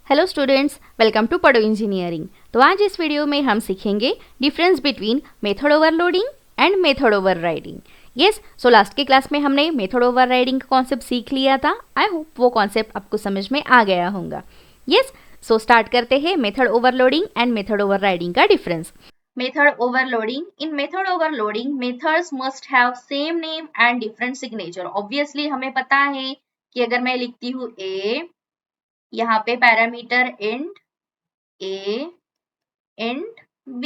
Hello students, welcome to पढ़ो engineering. तो आज इस वीडियो में हम सीखेंगे difference between method overloading and method overriding. Yes, so last के क्लास में हमने मेथड ओवरराइडिंग का कॉन्सेप्ट सीख लिया था। आई होप वो कॉन्सेप्ट आपको समझ में आ गया होगा। यस, सो स्टार्ट करते हैं method overloading and method overriding का difference. Method overloading. In method overloading, methods must have same name and different signature. Obviously हमें पता है कि अगर मैं लिखती हूँ a, यहाँ पे parameter int a int b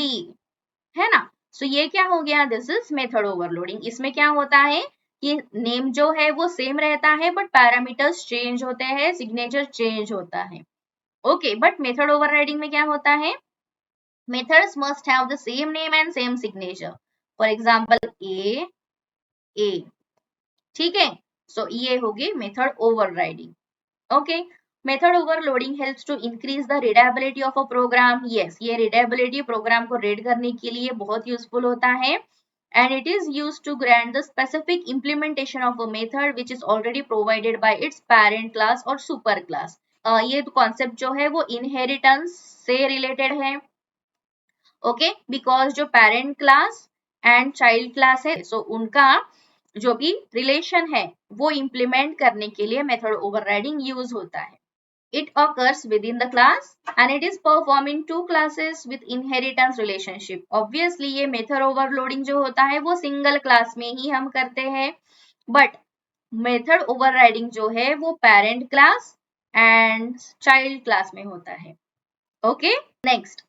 है ना। सो ये क्या हो गया, दिस इज मेथड ओवरलोडिंग। इसमें क्या होता है कि नेम जो है वो सेम रहता है बट पैरामीटर्स चेंज होते हैं, सिग्नेचर चेंज होता है। ओके, बट मेथड ओवरराइडिंग में क्या होता है, methods must have the same name and same signature. For example, a, ठीक है। सो ये होगी method overriding. Okay, method overloading helps to increase the readability of a program. Yes, ये readability program को रीड करने के लिए बहुत यूजफुल होता है and it is used to grant the specific implementation of a method which is already provided by its parent class or super class. ये concept जो है वो इनहेरिटेंस से रिलेटेड है। ओके, बिकॉज जो parent class and child class है, सो उनका जो भी रिलेशन है वो इम्प्लीमेंट करने के लिए मेथड ओवरराइडिंग यूज होता है। It occurs within the class and it is performed in two classes with inheritance relationship. Obviously ये method overloading जो होता है वो सिंगल क्लास में ही हम करते हैं, बट मेथड ओवरराइडिंग जो है वो parent class and child class में होता है। ओके, नेक्स्ट,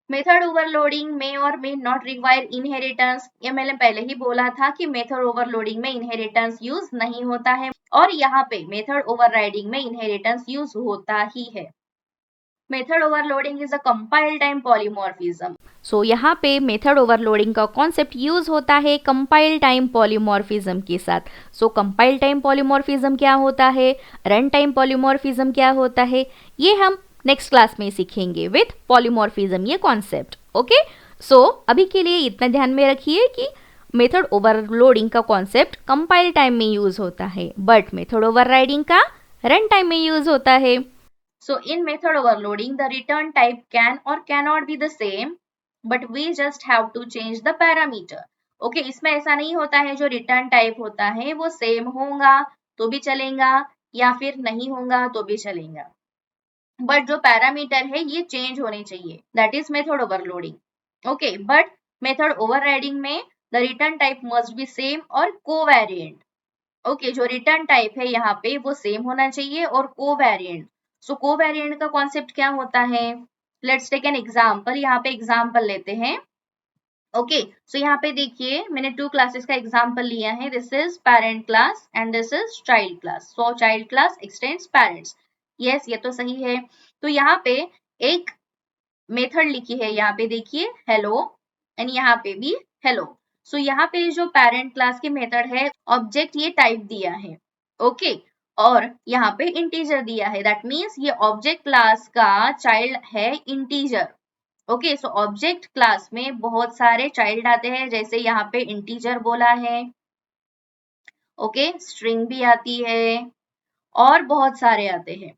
मेथड ओवरलोडिंग में और मे नॉट रिक्वायर इनहेरिटेंस। ये मैंने पहले ही बोला था कि मेथड ओवरलोडिंग में इनहेरिटेंस यूज नहीं होता है और यहाँ पे मेथड ओवरराइडिंग में इनहेरिटेंस यूज होता ही है। Method overloading is a compile time polymorphism. So यहाँ पे मेथड ओवरलोडिंग का कॉन्सेप्ट यूज होता है कंपाइल टाइम पॉलीमॉर्फिज्म के साथ। सो कंपाइल टाइम पॉलीमॉर्फिज्म क्या होता है, रन टाइम पॉलीमॉर्फिज्म क्या होता है, ये हम नेक्स्ट क्लास में सीखेंगे विथ पॉलीमॉर्फिज्म ये कॉन्सेप्ट। ओके, सो अभी के लिए इतना ध्यान में रखिए कि मेथड ओवरलोडिंग का कॉन्सेप्ट कंपाइल टाइम में यूज होता है बट मेथड ओवरराइडिंग का रन टाइम में यूज होता है। So in method overloading, the return type can or cannot be the same, but we just have to change the parameter. Okay, इसमें ऐसा नहीं होता है जो रिटर्न टाइप होता है वो सेम होगा तो भी चलेगा या फिर नहीं होगा तो भी चलेगा, बट जो पैरामीटर है ये चेंज होने चाहिए, that is method overloading. Okay, but method overriding में the return type must be same और कोवेरिएंट। ओके, जो रिटर्न टाइप है यहाँ पे वो सेम होना चाहिए और कोवेरिएंट। सो कोवेरिएंट का कॉन्सेप्ट क्या होता है, लेट्स टेक एन एग्जांपल। यहाँ पे एग्जांपल लेते हैं। ओके, सो यहाँ पे देखिए मैंने टू क्लासेस का एग्जांपल लिया है, this is parent class and this is child class. So child class x tends parents. Yes, ये तो सही है। तो यहाँ पे एक मेथड लिखी है, यहाँ पे देखिए हेलो एंड यहाँ पे भी हेलो। सो यहाँ पे जो पेरेंट क्लास की मेथड है, ऑब्जेक्ट ये टाइप दिया है। ओके, और यहाँ पे इंटीजर दिया है, दैट मीन्स ये ऑब्जेक्ट क्लास का चाइल्ड है integer. Okay, so object class में बहुत सारे चाइल्ड आते हैं, जैसे यहाँ पे इंटीजर बोला है। ओके, स्ट्रिंग भी आती है और बहुत सारे आते हैं।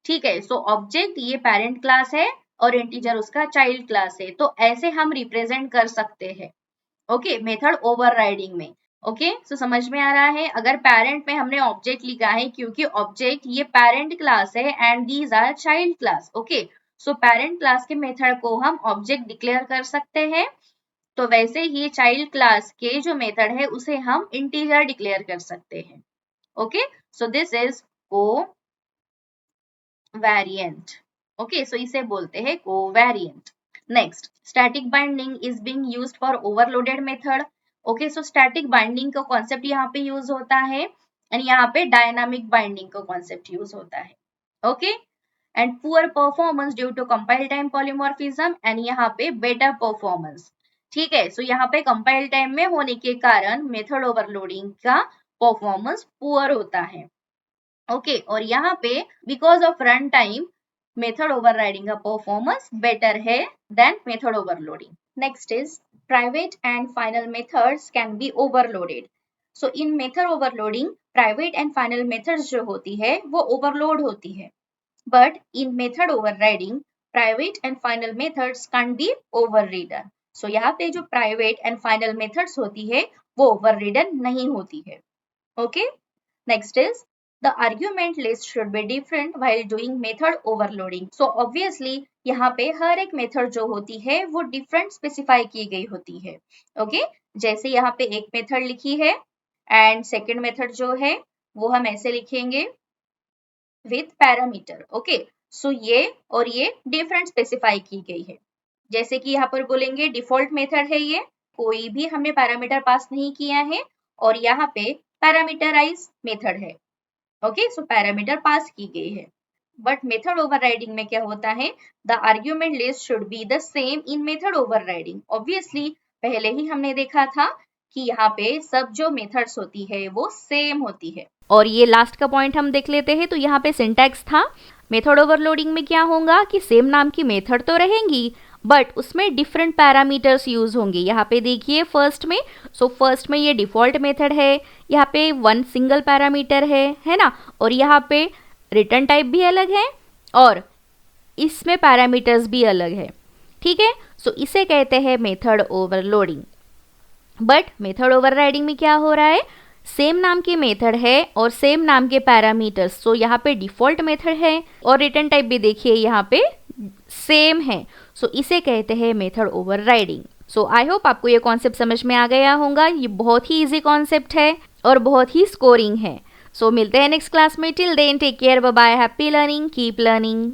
ठीक है, सो ऑब्जेक्ट ये पेरेंट क्लास है और इंटीजर उसका चाइल्ड क्लास है, तो ऐसे हम रिप्रेजेंट कर सकते हैं। ओके, मेथड ओवरराइडिंग में। ओके, सो समझ में आ रहा है। अगर पेरेंट में हमने ऑब्जेक्ट लिखा है क्योंकि ऑब्जेक्ट ये पेरेंट क्लास है and these are child class. Okay, so parent class के मेथड को हम ऑब्जेक्ट डिक्लेयर कर सकते हैं, तो वैसे ही चाइल्ड क्लास के जो मेथड है उसे हम इंटीजर डिक्लेयर कर सकते हैं। Okay, so this is covariant. Okay, so इसे बोलते हैं covariant. Next, static binding is being used for overloaded method. Okay, so static binding का कॉन्सेप्ट यहाँ पे यूज होता है एंड यहाँ पे डायनामिक बाइंडिंग का कॉन्सेप्ट यूज होता है। Okay, and poor performance due to compile time polymorphism and यहाँ पे बेटर परफॉर्मेंस। ठीक है, सो यहाँ पे कंपाइल टाइम में होने के कारण मेथड ओवरलोडिंग का परफॉर्मेंस पुअर होता है। ओके, और यहाँ पे because of run time method overriding का परफॉर्मेंस बेटर है than method overloading. Next is private and final methods can be overloaded. So in method overloading private and final methods जो होती है वो ओवरलोड होती है but in method overriding private and final methods can't be overridden. So यहाँ पे जो private and final methods होती है वो overridden नहीं होती है. Okay? Next is the argument list should be different while doing method overloading. So obviously यहाँ पे हर एक मेथड जो होती है वो डिफरेंट स्पेसिफाई की गई होती है. ओके जैसे यहाँ पे एक मेथड लिखी है एंड सेकेंड मेथड जो है वो हम ऐसे लिखेंगे विथ पैरामीटर. ओके सो ये और ये डिफरेंट स्पेसिफाई की गई है. जैसे कि यहाँ पर बोलेंगे डिफॉल्ट मेथड है ये, कोई भी हमने पैरामीटर पास नहीं किया है और यहाँ पे पैरामीटराइज मेथड है. ओके सो पैरामीटर पास की गई है. बट मेथड ओवरराइडिंग में क्या होता है, the argument list should be the same in method overriding. Obviously पहले ही हमने देखा था कि यहाँ पे सब जो मेथड्स होती है वो सेम होती है. और ये लास्ट का पॉइंट हम देख लेते हैं. तो यहाँ पे सिंटैक्स था मेथड ओवरलोडिंग में क्या होगा कि सेम नाम की मेथड तो रहेंगी बट उसमें डिफरेंट पैरामीटर्स यूज होंगे. यहाँ पे देखिए फर्स्ट में, सो फर्स्ट में ये डिफॉल्ट मेथड है, यहाँ पे वन सिंगल पैरामीटर है ना, और यहाँ पे रिटर्न टाइप भी अलग है और इसमें पैरामीटर्स भी अलग है. ठीक है, सो इसे कहते हैं method overloading. But method overriding में क्या हो रहा है, सेम नाम की मेथड है और सेम नाम के पैरामीटर्स. सो यहाँ पे डिफॉल्ट मेथड है और रिटर्न टाइप भी देखिए यहाँ पे सेम है. सो इसे कहते हैं method overriding. So I hope आपको ये कॉन्सेप्ट समझ में आ गया होगा. ये बहुत ही इजी कॉन्सेप्ट है और बहुत ही स्कोरिंग है. सो मिलते हैं नेक्स्ट क्लास में. Till then take care, bye bye, happy learning, keep learning.